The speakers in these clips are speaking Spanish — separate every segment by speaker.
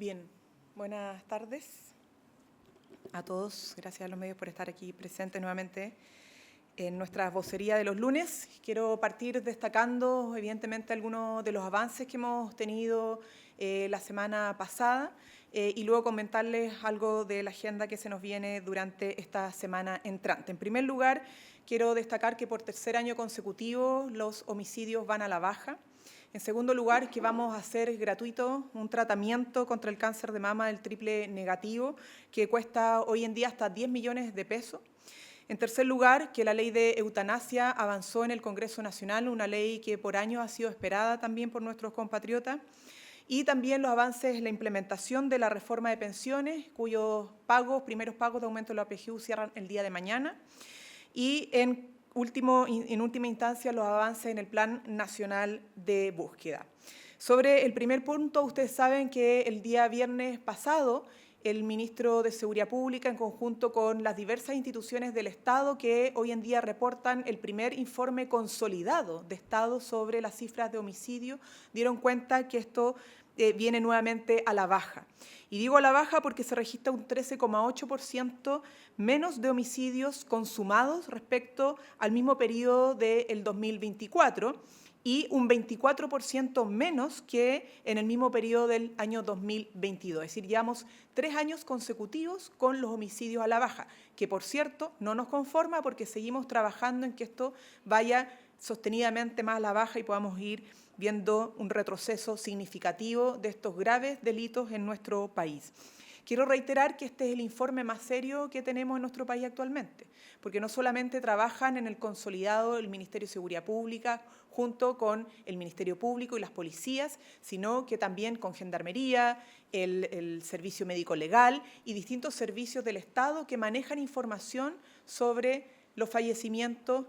Speaker 1: Bien, buenas tardes a todos. Gracias a los medios por estar aquí presentes nuevamente en nuestra vocería de los lunes. Quiero partir destacando, evidentemente, algunos de los avances que hemos tenido la semana pasada y luego comentarles algo de la agenda que se nos viene durante esta semana entrante. En primer lugar, quiero destacar que por tercer año consecutivo los homicidios van a la baja. En segundo lugar, que vamos a hacer gratuito un tratamiento contra el cáncer de mama del triple negativo, que cuesta hoy en día hasta 10 millones de pesos. En tercer lugar, que la ley de eutanasia avanzó en el Congreso Nacional, una ley que por años ha sido esperada también por nuestros compatriotas. Y también los avances en la implementación de la reforma de pensiones, cuyos primeros pagos de aumento de la PGU cierran el día de mañana. Y en última instancia, los avances en el Plan Nacional de Búsqueda. Sobre el primer punto, ustedes saben que el día viernes pasado, el ministro de Seguridad Pública, en conjunto con las diversas instituciones del Estado que hoy en día reportan el primer informe consolidado de Estado sobre las cifras de homicidio, dieron cuenta que esto viene nuevamente a la baja. Y digo a la baja porque se registra un 13,8% menos de homicidios consumados respecto al mismo periodo del 2024 y un 24% menos que en el mismo periodo del año 2022. Es decir, llevamos 3 años consecutivos con los homicidios a la baja, que por cierto no nos conforma porque seguimos trabajando en que esto vaya sostenidamente más a la baja y podamos ir viendo un retroceso significativo de estos graves delitos en nuestro país. Quiero reiterar que este es el informe más serio que tenemos en nuestro país actualmente, porque no solamente trabajan en el consolidado el Ministerio de Seguridad Pública junto con el Ministerio Público y las policías, sino que también con Gendarmería, el Servicio Médico Legal y distintos servicios del Estado que manejan información sobre los fallecimientos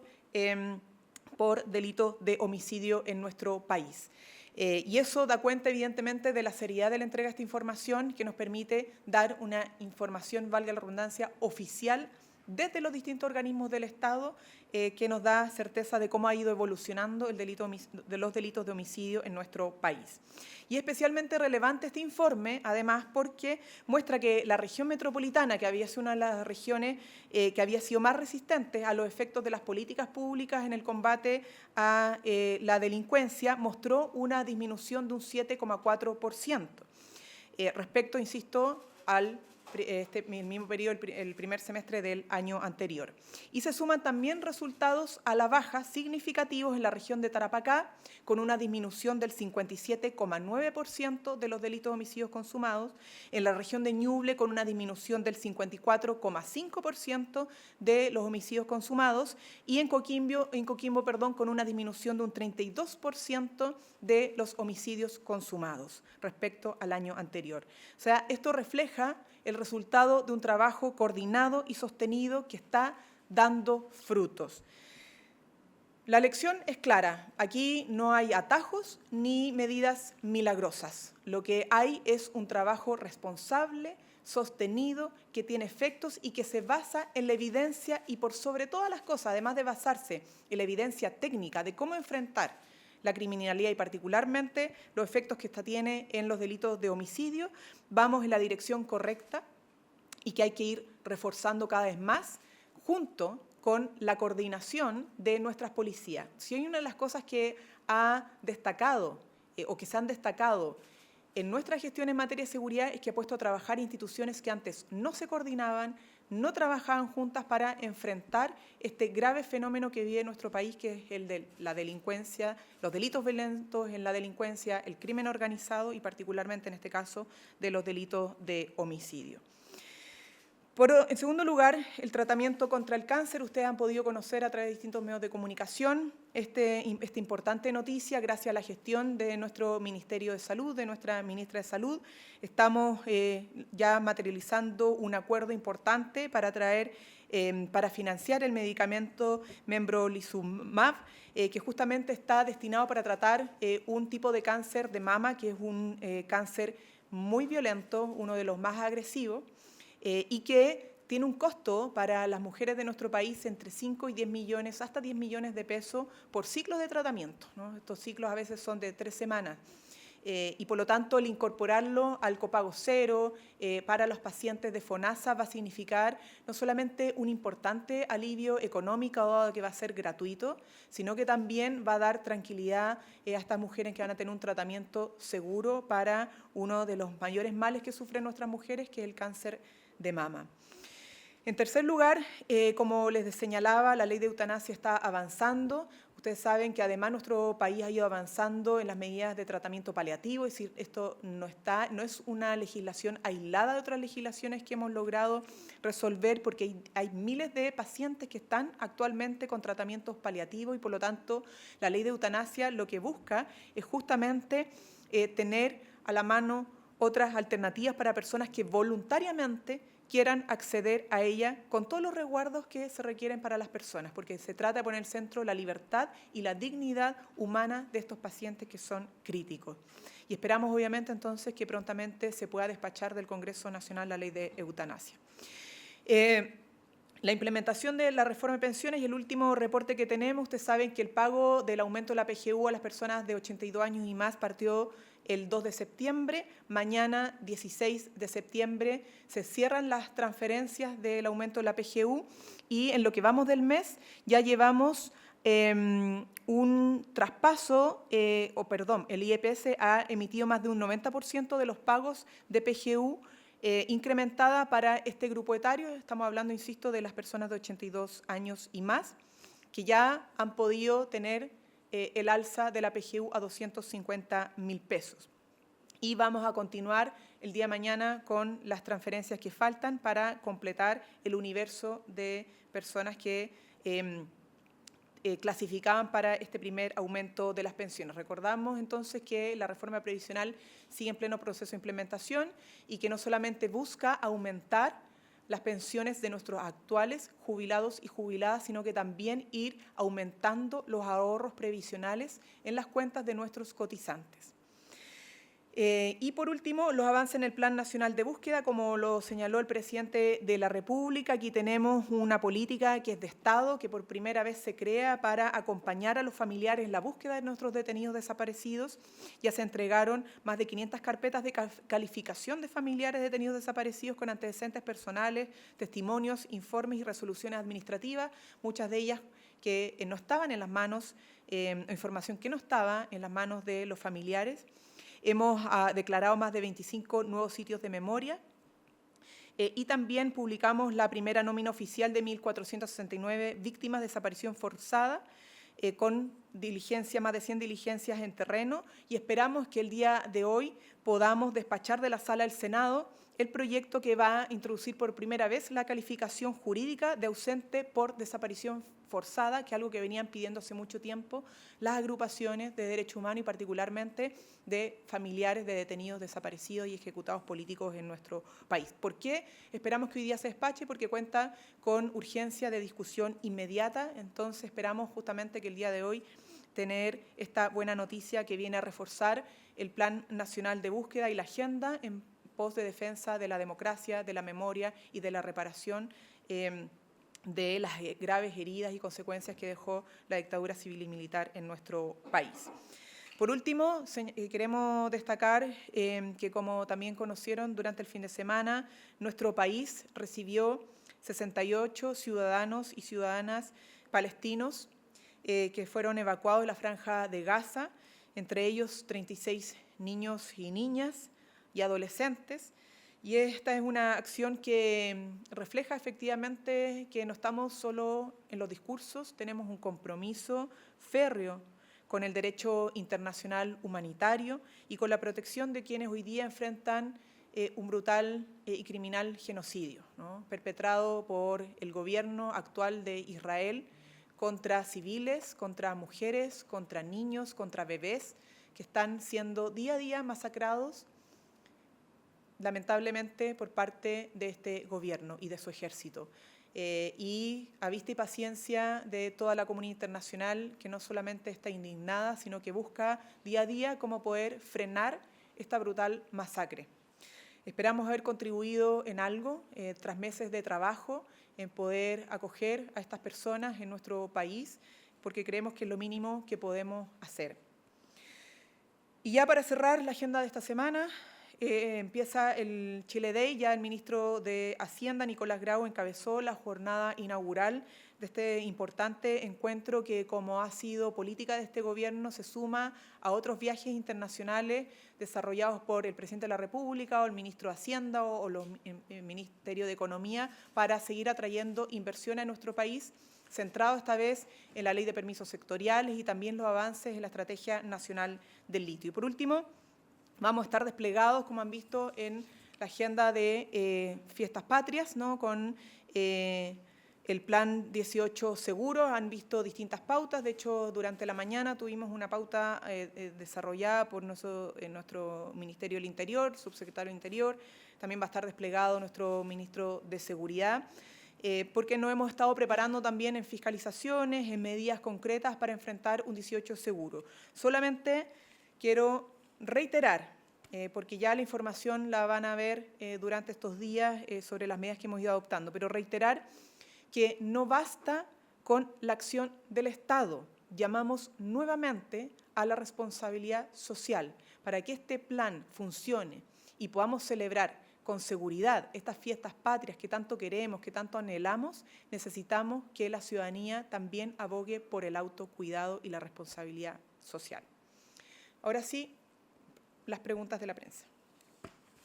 Speaker 1: por delitos de homicidio en nuestro país. Y eso da cuenta, evidentemente, de la seriedad de la entrega de esta información que nos permite dar una información, valga la redundancia, oficial desde los distintos organismos del Estado que nos da certeza de cómo ha ido evolucionando los delitos de homicidio en nuestro país. Y especialmente relevante este informe, además, porque muestra que la región metropolitana, que había sido una de las regiones que había sido más resistente a los efectos de las políticas públicas en el combate a la delincuencia, mostró una disminución de un 7,4%. Respecto, insisto, al mismo periodo, el primer semestre del año anterior. Y se suman también resultados a la baja significativos en la región de Tarapacá, con una disminución del 57,9% de los delitos de homicidios consumados, en la región de Ñuble con una disminución del 54,5% de los homicidios consumados y en Coquimbo, con una disminución de un 32% de los homicidios consumados respecto al año anterior. O sea, esto refleja el resultado de un trabajo coordinado y sostenido que está dando frutos. La lección es clara. Aquí no hay atajos ni medidas milagrosas. Lo que hay es un trabajo responsable, sostenido, que tiene efectos y que se basa en la evidencia y por sobre todas las cosas, además de basarse en la evidencia técnica de cómo enfrentar la criminalidad y particularmente los efectos que esta tiene en los delitos de homicidio, vamos en la dirección correcta y que hay que ir reforzando cada vez más junto con la coordinación de nuestras policías. Si hay una de las cosas que ha destacado o que se han destacado en nuestra gestión en materia de seguridad es que ha puesto a trabajar instituciones que antes no se coordinaban, no trabajaban juntas para enfrentar este grave fenómeno que vive nuestro país, que es el de la delincuencia, los delitos violentos en la delincuencia, el crimen organizado y particularmente en este caso de los delitos de homicidio. En segundo lugar, el tratamiento contra el cáncer. Ustedes han podido conocer a través de distintos medios de comunicación esta importante noticia gracias a la gestión de nuestro Ministerio de Salud, de nuestra ministra de Salud. Estamos ya materializando un acuerdo importante para financiar el medicamento pembrolizumab, que justamente está destinado para tratar un tipo de cáncer de mama, que es un cáncer muy violento, uno de los más agresivos, y que tiene un costo para las mujeres de nuestro país entre 5 y 10 millones, hasta 10 millones de pesos por ciclos de tratamiento, ¿no? Estos ciclos a veces son de 3 semanas. y por lo tanto el incorporarlo al copago cero para los pacientes de FONASA va a significar no solamente un importante alivio económico, dado que va a ser gratuito, sino que también va a dar tranquilidad a estas mujeres que van a tener un tratamiento seguro para uno de los mayores males que sufren nuestras mujeres, que es el cáncer de mama. En tercer lugar, como les señalaba, la ley de eutanasia está avanzando. Ustedes saben que además nuestro país ha ido avanzando en las medidas de tratamiento paliativo, es decir, esto no es una legislación aislada de otras legislaciones que hemos logrado resolver, porque hay miles de pacientes que están actualmente con tratamientos paliativos y por lo tanto la ley de eutanasia lo que busca es justamente tener a la mano otras alternativas para personas que voluntariamente quieran acceder a ella con todos los resguardos que se requieren para las personas, porque se trata de poner en el centro la libertad y la dignidad humana de estos pacientes que son críticos. Y esperamos, obviamente, entonces, que prontamente se pueda despachar del Congreso Nacional la ley de eutanasia. La implementación de la reforma de pensiones y el último reporte que tenemos, ustedes saben que el pago del aumento de la PGU a las personas de 82 años y más partió el 2 de septiembre. Mañana, 16 de septiembre, se cierran las transferencias del aumento de la PGU y en lo que vamos del mes ya llevamos un traspaso, el IEPS ha emitido más de un 90% de los pagos de PGU incrementada para este grupo etario. Estamos hablando, insisto, de las personas de 82 años y más, que ya han podido tener el alza de la PGU a 250.000 pesos. Y vamos a continuar el día de mañana con las transferencias que faltan para completar el universo de personas que clasificaban para este primer aumento de las pensiones. Recordamos entonces que la reforma previsional sigue en pleno proceso de implementación y que no solamente busca aumentar las pensiones de nuestros actuales jubilados y jubiladas, sino que también ir aumentando los ahorros previsionales en las cuentas de nuestros cotizantes. Y por último, los avances en el Plan Nacional de Búsqueda, como lo señaló el presidente de la República. Aquí tenemos una política que es de Estado, que por primera vez se crea para acompañar a los familiares en la búsqueda de nuestros detenidos desaparecidos. Ya se entregaron más de 500 carpetas de calificación de familiares detenidos desaparecidos con antecedentes personales, testimonios, informes y resoluciones administrativas, muchas de ellas que no estaban en las manos, información que no estaba en las manos de los familiares. Hemos declarado más de 25 nuevos sitios de memoria y también publicamos la primera nómina oficial de 1.469 víctimas de desaparición forzada con más de 100 diligencias en terreno y esperamos que el día de hoy podamos despachar de la sala del Senado el proyecto que va a introducir por primera vez la calificación jurídica de ausente por desaparición forzada, que es algo que venían pidiendo hace mucho tiempo las agrupaciones de derechos humanos y particularmente de familiares de detenidos desaparecidos y ejecutados políticos en nuestro país. ¿Por qué esperamos que hoy día se despache? Porque cuenta con urgencia de discusión inmediata, entonces esperamos justamente que el día de hoy tener esta buena noticia que viene a reforzar el Plan Nacional de Búsqueda y la agenda en pos de defensa de la democracia, de la memoria y de la reparación de las graves heridas y consecuencias que dejó la dictadura civil y militar en nuestro país. Por último, queremos destacar que, como también conocieron durante el fin de semana, nuestro país recibió 68 ciudadanos y ciudadanas palestinos que fueron evacuados de la Franja de Gaza, entre ellos 36 niños y niñas y adolescentes. Y esta es una acción que refleja efectivamente que no estamos solo en los discursos, tenemos un compromiso férreo con el derecho internacional humanitario y con la protección de quienes hoy día enfrentan un brutal y criminal genocidio, ¿no?, perpetrado por el gobierno actual de Israel contra civiles, contra mujeres, contra niños, contra bebés, que están siendo día a día masacrados, lamentablemente, por parte de este gobierno y de su ejército. Y a vista y paciencia de toda la comunidad internacional, que no solamente está indignada, sino que busca día a día cómo poder frenar esta brutal masacre. Esperamos haber contribuido en algo, tras meses de trabajo, en poder acoger a estas personas en nuestro país, porque creemos que es lo mínimo que podemos hacer. Y ya para cerrar la agenda de esta semana, empieza el Chile Day. Ya el ministro de Hacienda, Nicolás Grau, encabezó la jornada inaugural de este importante encuentro que, como ha sido política de este gobierno, se suma a otros viajes internacionales desarrollados por el presidente de la República o el ministro de Hacienda o el Ministerio de Economía para seguir atrayendo inversión a nuestro país, centrado esta vez en la ley de permisos sectoriales y también los avances en la Estrategia Nacional del Litio. Y por último, vamos a estar desplegados, como han visto, en la agenda de Fiestas Patrias, ¿no? Con el Plan 18 Seguros. Han visto distintas pautas. De hecho, durante la mañana tuvimos una pauta desarrollada por nuestro Ministerio del Interior, subsecretario del Interior. También va a estar desplegado nuestro Ministro de Seguridad, porque nos hemos estado preparando también en fiscalizaciones, en medidas concretas para enfrentar un 18 seguro. Solamente quiero reiterar, porque ya la información la van a ver durante estos días sobre las medidas que hemos ido adoptando, pero reiterar que no basta con la acción del Estado. Llamamos nuevamente a la responsabilidad social. Para que este plan funcione y podamos celebrar con seguridad estas fiestas patrias que tanto queremos, que tanto anhelamos, necesitamos que la ciudadanía también abogue por el autocuidado y la responsabilidad social. Ahora sí, las preguntas de la prensa.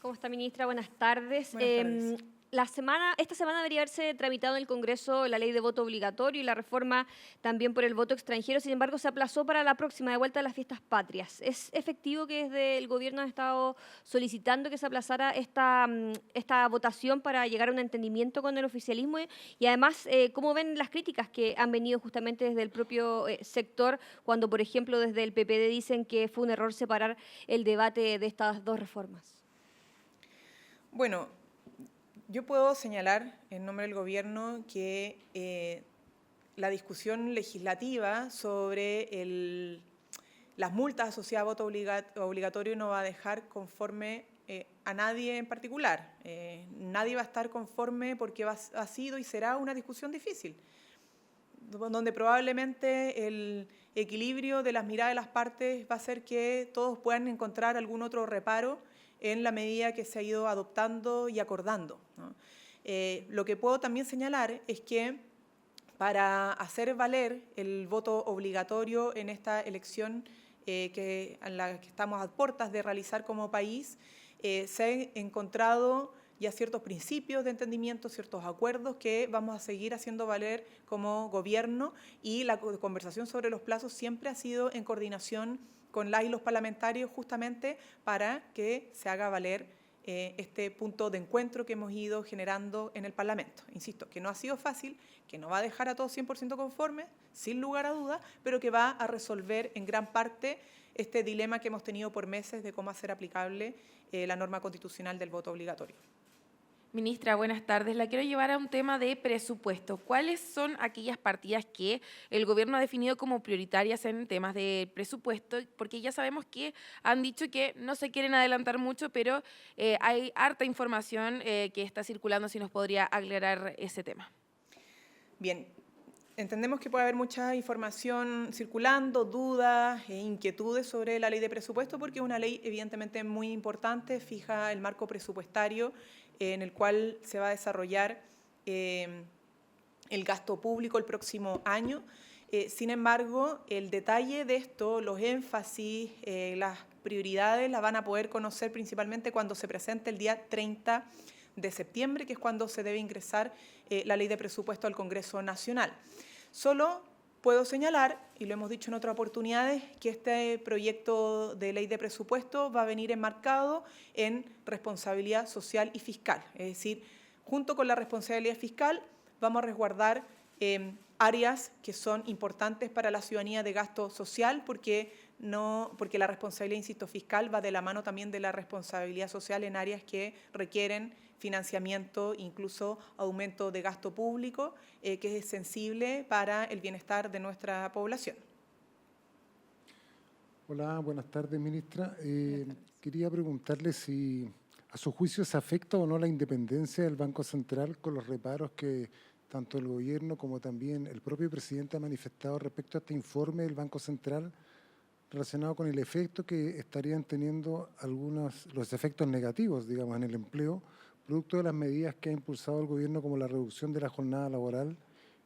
Speaker 2: ¿Cómo está, ministra? Buenas tardes.
Speaker 1: Buenas tardes.
Speaker 2: Esta semana debería haberse tramitado en el Congreso la ley de voto obligatorio y la reforma también por el voto extranjero. Sin embargo, se aplazó para la próxima, de vuelta a las fiestas patrias. ¿Es efectivo que desde el gobierno han estado solicitando que se aplazara esta votación para llegar a un entendimiento con el oficialismo? Y además, ¿cómo ven las críticas que han venido justamente desde el propio sector cuando, por ejemplo, desde el PPD dicen que fue un error separar el debate de estas dos reformas?
Speaker 1: Bueno, yo puedo señalar en nombre del Gobierno que la discusión legislativa sobre las multas asociadas a voto obligatorio no va a dejar conforme a nadie en particular. Nadie va a estar conforme porque ha sido y será una discusión difícil, donde probablemente el equilibrio de las miradas de las partes va a hacer que todos puedan encontrar algún otro reparo en la medida que se ha ido adoptando y acordando, ¿no? Lo que puedo también señalar es que para hacer valer el voto obligatorio en esta elección en la que estamos a puertas de realizar como país, se han encontrado ya ciertos principios de entendimiento, ciertos acuerdos que vamos a seguir haciendo valer como gobierno, y la conversación sobre los plazos siempre ha sido en coordinación con las y los parlamentarios, justamente para que se haga valer este punto de encuentro que hemos ido generando en el Parlamento. Insisto, que no ha sido fácil, que no va a dejar a todos 100% conformes, sin lugar a dudas, pero que va a resolver en gran parte este dilema que hemos tenido por meses de cómo hacer aplicable la norma constitucional del voto obligatorio.
Speaker 3: Ministra, buenas tardes. La quiero llevar a un tema de presupuesto. ¿Cuáles son aquellas partidas que el gobierno ha definido como prioritarias en temas de presupuesto? Porque ya sabemos que han dicho que no se quieren adelantar mucho, pero hay harta información que está circulando. Si nos podría aclarar ese tema.
Speaker 1: Bien, entendemos que puede haber mucha información circulando, dudas e inquietudes sobre la ley de presupuesto, porque es una ley evidentemente muy importante, fija el marco presupuestario en el cual se va a desarrollar el gasto público el próximo año. Sin embargo, el detalle de esto, los énfasis, las prioridades las van a poder conocer principalmente cuando se presente el día 30 de septiembre, que es cuando se debe ingresar la ley de presupuesto al Congreso Nacional. Solo puedo señalar, y lo hemos dicho en otras oportunidades, que este proyecto de ley de presupuesto va a venir enmarcado en responsabilidad social y fiscal. Es decir, junto con la responsabilidad fiscal vamos a resguardar áreas que son importantes para la ciudadanía de gasto social, porque la responsabilidad, insisto, fiscal va de la mano también de la responsabilidad social en áreas que requieren financiamiento, incluso aumento de gasto público, que es sensible para el bienestar de nuestra población.
Speaker 4: Hola, buenas tardes, ministra. Quería preguntarle si a su juicio se afecta o no la independencia del Banco Central con los reparos que tanto el gobierno como también el propio presidente ha manifestado respecto a este informe del Banco Central, relacionado con el efecto que estarían teniendo los efectos negativos, digamos, en el empleo, producto de las medidas que ha impulsado el gobierno, como la reducción de la jornada laboral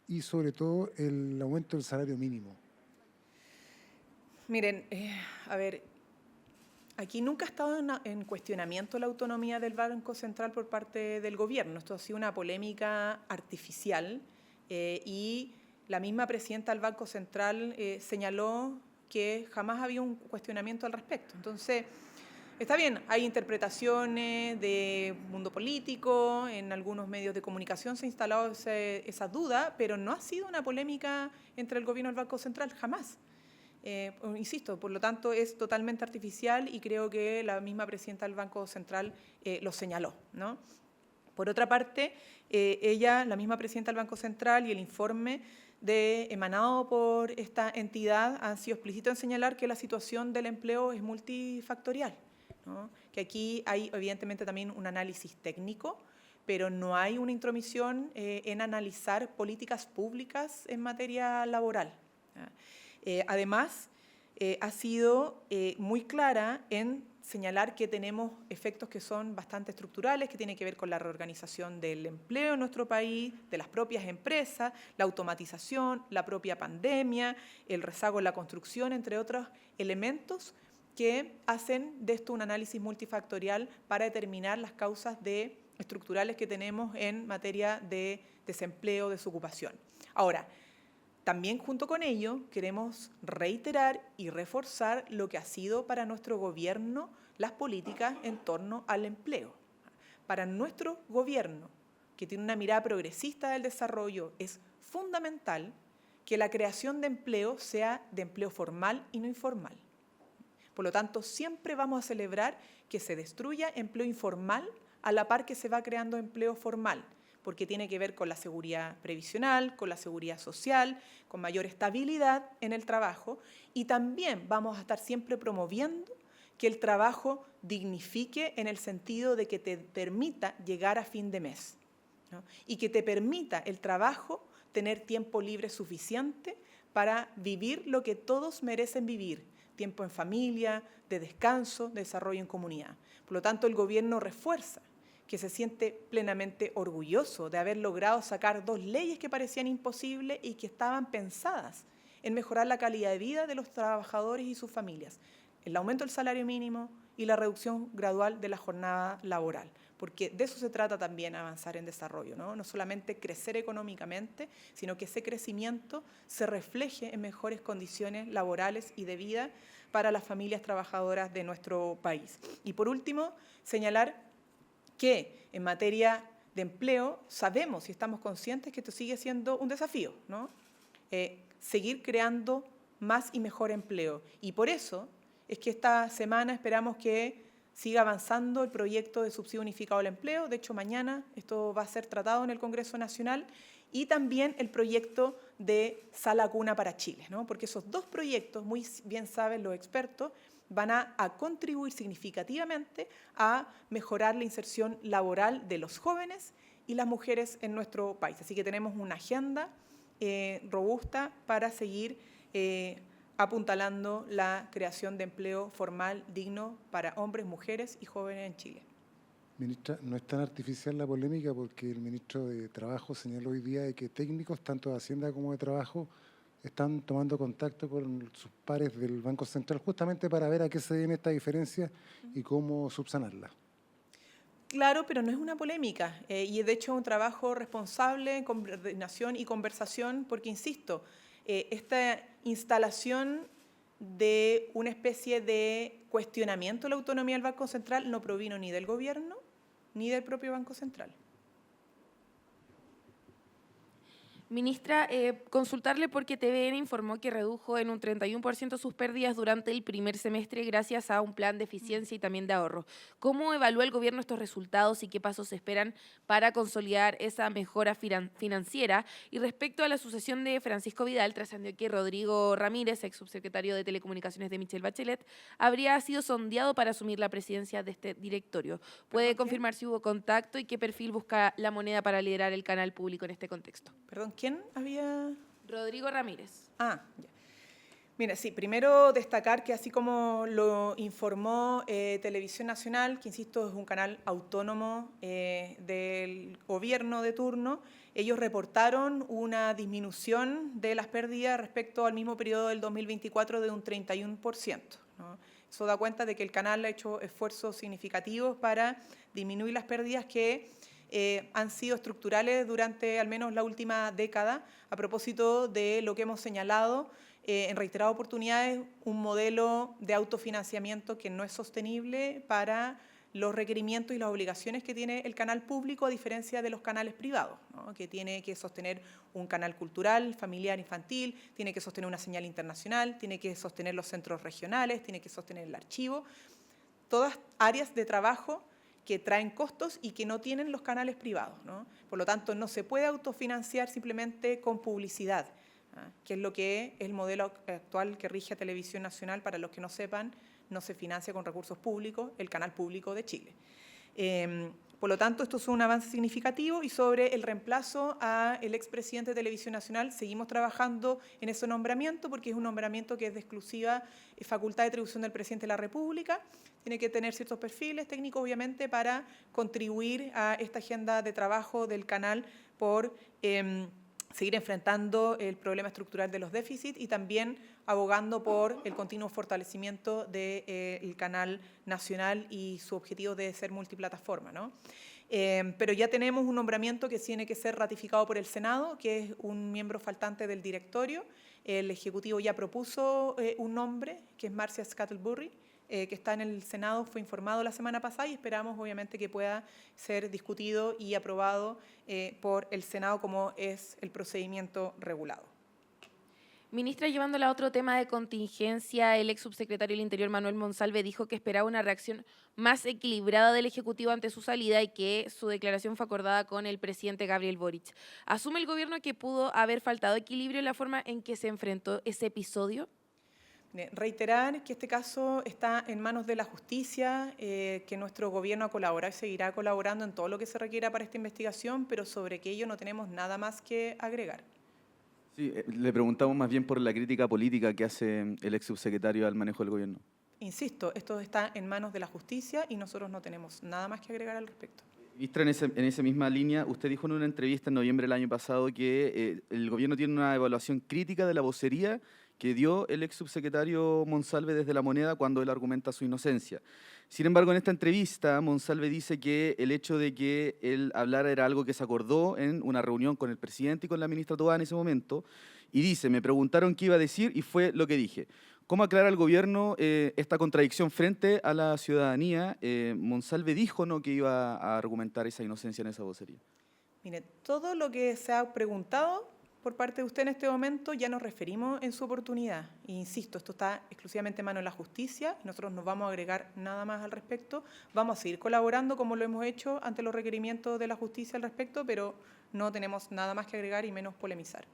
Speaker 4: y sobre todo el aumento del salario mínimo.
Speaker 1: Miren, a ver, aquí nunca ha estado en cuestionamiento la autonomía del Banco Central por parte del gobierno. Esto ha sido una polémica artificial y la misma presidenta del Banco Central señaló que jamás había un cuestionamiento al respecto. Entonces, está bien, hay interpretaciones de mundo político, en algunos medios de comunicación se ha instalado esa duda, pero no ha sido una polémica entre el gobierno y el Banco Central, jamás. Insisto, por lo tanto es totalmente artificial y creo que la misma presidenta del Banco Central lo señaló, ¿no? Por otra parte, ella, la misma presidenta del Banco Central y el informe emanado por esta entidad han sido explícitos en señalar que la situación del empleo es multifactorial, ¿no? Que aquí hay evidentemente también un análisis técnico, pero no hay una intromisión en analizar políticas públicas en materia laboral, ¿ya? Además, ha sido muy clara en señalar que tenemos efectos que son bastante estructurales, que tienen que ver con la reorganización del empleo en nuestro país, de las propias empresas, la automatización, la propia pandemia, el rezago en la construcción, entre otros elementos que hacen de esto un análisis multifactorial para determinar las causas estructurales que tenemos en materia de desempleo, desocupación. Ahora, también junto con ello queremos reiterar y reforzar lo que ha sido para nuestro gobierno las políticas en torno al empleo. Para nuestro gobierno, que tiene una mirada progresista del desarrollo, es fundamental que la creación de empleo sea de empleo formal y no informal. Por lo tanto, siempre vamos a celebrar que se destruya empleo informal a la par que se va creando empleo formal, porque tiene que ver con la seguridad previsional, con la seguridad social, con mayor estabilidad en el trabajo, y también vamos a estar siempre promoviendo que el trabajo dignifique en el sentido de que te permita llegar a fin de mes, ¿no? Y que te permita el trabajo tener tiempo libre suficiente para vivir lo que todos merecen vivir, tiempo en familia, de descanso, de desarrollo en comunidad. Por lo tanto, el gobierno refuerza que se siente plenamente orgulloso de haber logrado sacar 2 leyes que parecían imposibles y que estaban pensadas en mejorar la calidad de vida de los trabajadores y sus familias, el aumento del salario mínimo y la reducción gradual de la jornada laboral, porque de eso se trata también avanzar en desarrollo, ¿no? No solamente crecer económicamente, sino que ese crecimiento se refleje en mejores condiciones laborales y de vida para las familias trabajadoras de nuestro país. Y por último, señalar que en materia de empleo sabemos y estamos conscientes que esto sigue siendo un desafío, ¿no? Seguir creando más y mejor empleo. Y por eso es que esta semana esperamos que siga avanzando el proyecto de subsidio unificado al empleo. De hecho, mañana esto va a ser tratado en el Congreso Nacional. Y también el proyecto de Sala Cuna para Chile, ¿no? Porque esos 2 proyectos, muy bien saben los expertos, van a contribuir significativamente a mejorar la inserción laboral de los jóvenes y las mujeres en nuestro país. Así que tenemos una agenda robusta para seguir apuntalando la creación de empleo formal digno para hombres, mujeres y jóvenes en Chile.
Speaker 4: Ministra, no es tan artificial la polémica porque el ministro de Trabajo señaló hoy día de que técnicos, tanto de Hacienda como de Trabajo, están tomando contacto con sus pares del Banco Central justamente para ver a qué se deben estas diferencias y cómo subsanarlas.
Speaker 1: Claro, pero no es una polémica y de hecho es un trabajo responsable, coordinación y conversación, porque insisto, esta instalación de una especie de cuestionamiento de la autonomía del Banco Central no provino ni del gobierno ni del propio Banco Central.
Speaker 3: Ministra, consultarle porque TVN informó que redujo en un 31% sus pérdidas durante el primer semestre gracias a un plan de eficiencia y también de ahorro. ¿Cómo evalúa el gobierno estos resultados y qué pasos se esperan para consolidar esa mejora financiera? Y respecto a la sucesión de Francisco Vidal, trascendió que Rodrigo Ramírez, ex subsecretario de Telecomunicaciones de Michelle Bachelet, habría sido sondeado para asumir la presidencia de este directorio. ¿Puede confirmar si hubo contacto y qué perfil busca La Moneda para liderar el canal público en este contexto?
Speaker 1: Perdón, ¿quién había...?
Speaker 3: Rodrigo Ramírez.
Speaker 1: Ah, ya. Mira, sí, primero destacar que así como lo informó Televisión Nacional, que insisto es un canal autónomo del gobierno de turno, ellos reportaron una disminución de las pérdidas respecto al mismo periodo del 2024 de un 31%, ¿no? Eso da cuenta de que el canal ha hecho esfuerzos significativos para disminuir las pérdidas que han sido estructurales durante al menos la última década, a propósito de lo que hemos señalado en reiteradas oportunidades, un modelo de autofinanciamiento que no es sostenible para los requerimientos y las obligaciones que tiene el canal público, a diferencia de los canales privados, ¿no? Que tiene que sostener un canal cultural, familiar, infantil, tiene que sostener una señal internacional, tiene que sostener los centros regionales, tiene que sostener el archivo, todas áreas de trabajo que traen costos y que no tienen los canales privados, ¿no? Por lo tanto, no se puede autofinanciar simplemente con publicidad, que es lo que es el modelo actual que rige a Televisión Nacional. Para los que no sepan, no se financia con recursos públicos el canal público de Chile. Por lo tanto, esto es un avance significativo, y sobre el reemplazo al expresidente de Televisión Nacional seguimos trabajando en ese nombramiento, porque es un nombramiento que es de exclusiva facultad de atribución del presidente de la República. Tiene que tener ciertos perfiles técnicos, obviamente, para contribuir a esta agenda de trabajo del canal por seguir enfrentando el problema estructural de los déficits y también abogando por el continuo fortalecimiento del canal nacional y su objetivo de ser multiplataforma, ¿no? Pero ya tenemos un nombramiento que tiene que ser ratificado por el Senado, que es un miembro faltante del directorio. El Ejecutivo ya propuso un nombre, que es Marcia Scuttlesbury, que está en el Senado, fue informado la semana pasada, y esperamos obviamente que pueda ser discutido y aprobado por el Senado, como es el procedimiento regulado.
Speaker 3: Ministra, llevándola a otro tema de contingencia, el ex subsecretario del Interior, Manuel Monsalve, dijo que esperaba una reacción más equilibrada del Ejecutivo ante su salida y que su declaración fue acordada con el presidente Gabriel Boric. ¿Asume el gobierno que pudo haber faltado equilibrio en la forma en que se enfrentó ese episodio?
Speaker 1: Reiterar que este caso está en manos de la justicia, que nuestro gobierno ha colaborado y seguirá colaborando en todo lo que se requiera para esta investigación, pero sobre que ello no tenemos nada más que agregar.
Speaker 5: Sí, le preguntamos más bien por la crítica política que hace el ex subsecretario al manejo del gobierno.
Speaker 1: Insisto, esto está en manos de la justicia y nosotros no tenemos nada más que agregar al respecto.
Speaker 5: Ministra, en esa misma línea, usted dijo en una entrevista en noviembre del año pasado que el gobierno tiene una evaluación crítica de la vocería que dio el ex subsecretario Monsalve desde La Moneda cuando él argumenta su inocencia. Sin embargo, en esta entrevista, Monsalve dice que el hecho de que él hablara era algo que se acordó en una reunión con el presidente y con la ministra Tobá en ese momento, y dice, me preguntaron qué iba a decir y fue lo que dije. ¿Cómo aclara el gobierno esta contradicción frente a la ciudadanía? Monsalve dijo, ¿no?, que iba a argumentar esa inocencia en esa vocería.
Speaker 1: Mire, todo lo que se ha preguntado por parte de usted en este momento ya nos referimos en su oportunidad. E insisto, esto está exclusivamente en manos de la justicia, nosotros no vamos a agregar nada más al respecto. Vamos a seguir colaborando como lo hemos hecho ante los requerimientos de la justicia al respecto, pero no tenemos nada más que agregar y menos polemizar.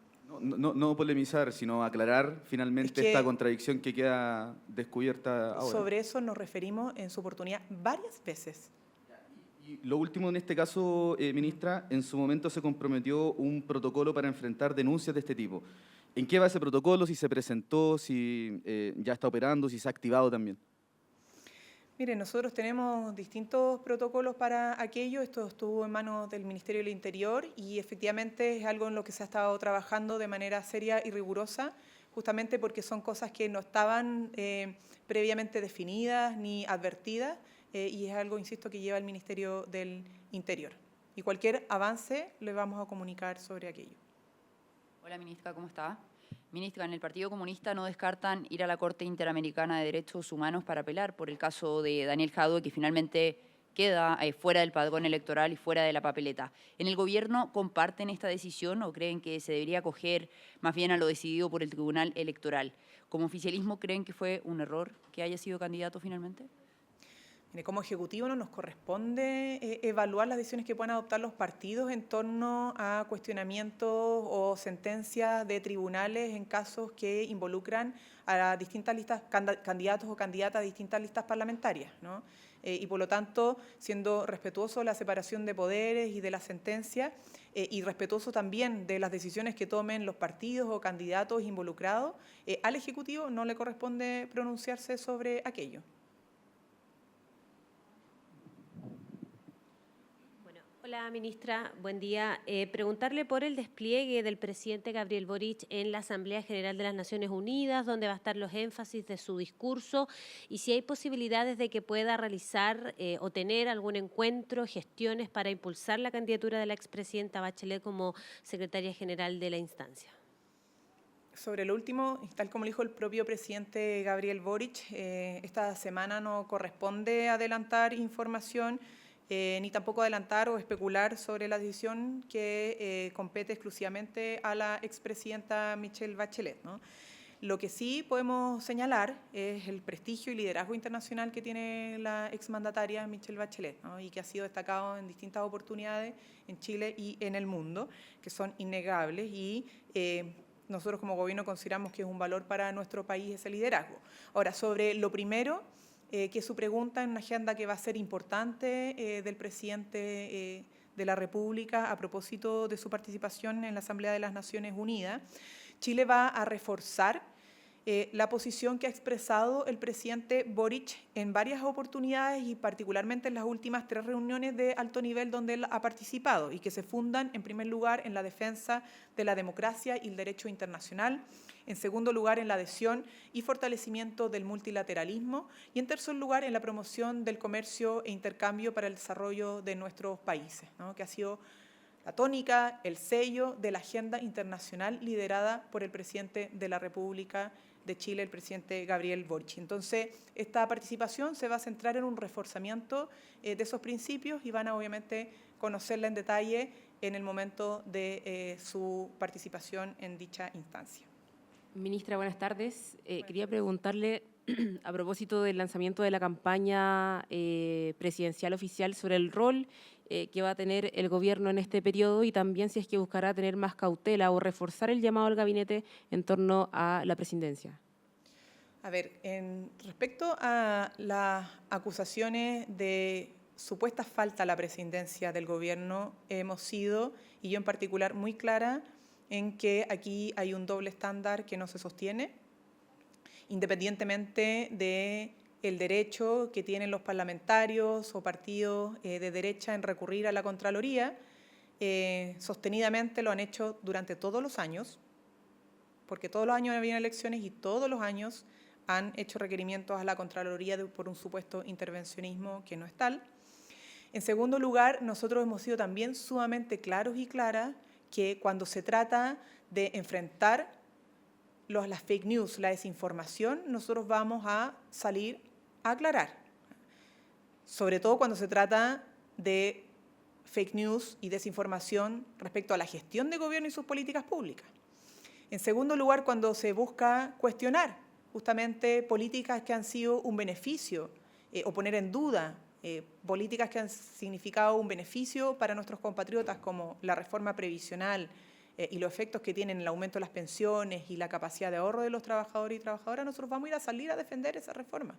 Speaker 5: No polemizar, sino aclarar finalmente esta contradicción que queda descubierta ahora.
Speaker 1: Sobre eso nos referimos en su oportunidad varias veces.
Speaker 5: Y lo último en este caso, ministra, en su momento se comprometió un protocolo para enfrentar denuncias de este tipo. ¿En qué va ese protocolo? ¿Si se presentó? ¿Si ya está operando? ¿Si se ha activado también?
Speaker 1: Mire, nosotros tenemos distintos protocolos para aquello. Esto estuvo en manos del Ministerio del Interior y efectivamente es algo en lo que se ha estado trabajando de manera seria y rigurosa, justamente porque son cosas que no estaban previamente definidas ni advertidas, y es algo, insisto, que lleva el Ministerio del Interior. Y cualquier avance le vamos a comunicar sobre aquello.
Speaker 6: Hola, ministra, ¿cómo está? Ministra, en el Partido Comunista no descartan ir a la Corte Interamericana de Derechos Humanos para apelar por el caso de Daniel Jadue, que finalmente queda fuera del padrón electoral y fuera de la papeleta. ¿En el gobierno comparten esta decisión o creen que se debería acoger más bien a lo decidido por el Tribunal Electoral? ¿Como oficialismo creen que fue un error que haya sido candidato finalmente?
Speaker 1: Como ejecutivo no nos corresponde evaluar las decisiones que puedan adoptar los partidos en torno a cuestionamientos o sentencias de tribunales en casos que involucran a distintas listas, candidatos o candidatas a distintas listas parlamentarias, ¿no? Y por lo tanto, siendo respetuoso de la separación de poderes y de la sentencia, y respetuoso también de las decisiones que tomen los partidos o candidatos involucrados, al Ejecutivo no le corresponde pronunciarse sobre aquello.
Speaker 7: Hola, ministra. Buen día. Preguntarle por el despliegue del presidente Gabriel Boric en la Asamblea General de las Naciones Unidas, dónde va a estar los énfasis de su discurso y si hay posibilidades de que pueda realizar o tener algún encuentro, gestiones para impulsar la candidatura de la expresidenta Bachelet como secretaria general de la instancia.
Speaker 1: Sobre lo último, tal como dijo el propio presidente Gabriel Boric, esta semana no corresponde adelantar información ni tampoco adelantar o especular sobre la decisión que compete exclusivamente a la expresidenta Michelle Bachelet, ¿no? Lo que sí podemos señalar es el prestigio y liderazgo internacional que tiene la exmandataria Michelle Bachelet, ¿no? Y que ha sido destacado en distintas oportunidades en Chile y en el mundo, que son innegables y nosotros como gobierno consideramos que es un valor para nuestro país ese liderazgo. Ahora, sobre lo primero, que es su pregunta en una agenda que va a ser importante del presidente de la República a propósito de su participación en la Asamblea de las Naciones Unidas, Chile va a reforzar la posición que ha expresado el presidente Boric en varias oportunidades y particularmente en las últimas 3 reuniones de alto nivel donde él ha participado y que se fundan en primer lugar en la defensa de la democracia y el derecho internacional, en segundo lugar en la adhesión y fortalecimiento del multilateralismo y en tercer lugar en la promoción del comercio e intercambio para el desarrollo de nuestros países, ¿no? Que ha sido la tónica, el sello de la agenda internacional liderada por el presidente de la República de Chile, el presidente Gabriel Boric. Entonces, esta participación se va a centrar en un reforzamiento de esos principios y van a obviamente conocerla en detalle en el momento de su participación en dicha instancia.
Speaker 8: Ministra, buenas tardes. Quería preguntarle a propósito del lanzamiento de la campaña presidencial oficial sobre el rol que va a tener el gobierno en este periodo y también si es que buscará tener más cautela o reforzar el llamado al gabinete en torno a la presidencia.
Speaker 1: A ver, respecto a las acusaciones de supuesta falta a la presidencia del gobierno, hemos sido, y yo en particular, muy clara en que aquí hay un doble estándar que no se sostiene, independientemente del derecho que tienen los parlamentarios o partidos de derecha en recurrir a la Contraloría. Sostenidamente lo han hecho durante todos los años, porque todos los años había elecciones y todos los años han hecho requerimientos a la Contraloría por un supuesto intervencionismo que no es tal. En segundo lugar, nosotros hemos sido también sumamente claros y claras que cuando se trata de enfrentar las fake news, la desinformación, nosotros vamos a salir a aclarar. Sobre todo cuando se trata de fake news y desinformación respecto a la gestión de gobierno y sus políticas públicas. En segundo lugar, cuando se busca cuestionar justamente políticas que han sido un beneficio o poner en duda políticas que han significado un beneficio para nuestros compatriotas como la reforma previsional y los efectos que tienen el aumento de las pensiones y la capacidad de ahorro de los trabajadores y trabajadoras, nosotros vamos a ir a salir a defender esa reforma,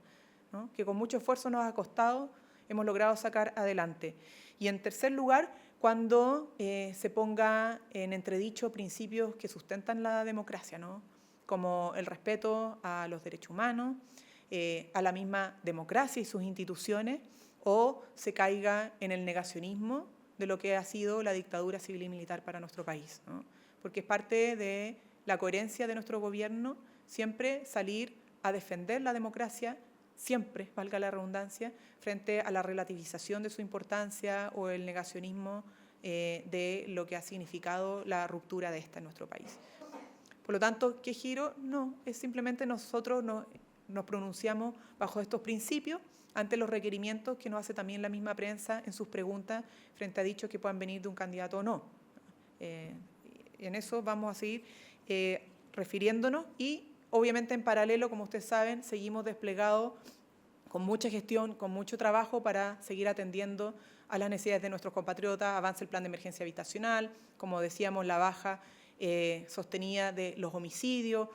Speaker 1: ¿no? Que con mucho esfuerzo nos ha costado, hemos logrado sacar adelante. Y en tercer lugar, cuando se ponga en entredicho principios que sustentan la democracia, ¿no? Como el respeto a los derechos humanos, a la misma democracia y sus instituciones, o se caiga en el negacionismo de lo que ha sido la dictadura civil y militar para nuestro país, ¿no? Porque es parte de la coherencia de nuestro gobierno siempre salir a defender la democracia, siempre, valga la redundancia, frente a la relativización de su importancia o el negacionismo de lo que ha significado la ruptura de esta en nuestro país. Por lo tanto, ¿qué giro? No, es simplemente nosotros nos pronunciamos bajo estos principios ante los requerimientos que nos hace también la misma prensa en sus preguntas frente a dichos que puedan venir de un candidato o no. En eso vamos a seguir refiriéndonos y obviamente en paralelo, como ustedes saben, seguimos desplegados con mucha gestión, con mucho trabajo para seguir atendiendo a las necesidades de nuestros compatriotas. Avanza el plan de emergencia habitacional, como decíamos, la baja sostenida de los homicidios,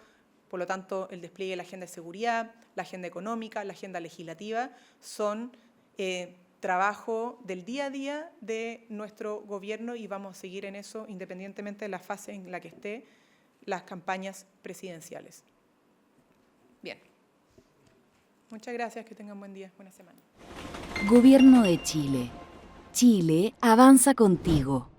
Speaker 1: por lo tanto, el despliegue de la agenda de seguridad, la agenda económica, la agenda legislativa, son trabajo del día a día de nuestro gobierno y vamos a seguir en eso independientemente de la fase en la que esté las campañas presidenciales. Bien. Muchas gracias, que tengan buen día, buena semana.
Speaker 9: Gobierno de Chile. Chile avanza contigo.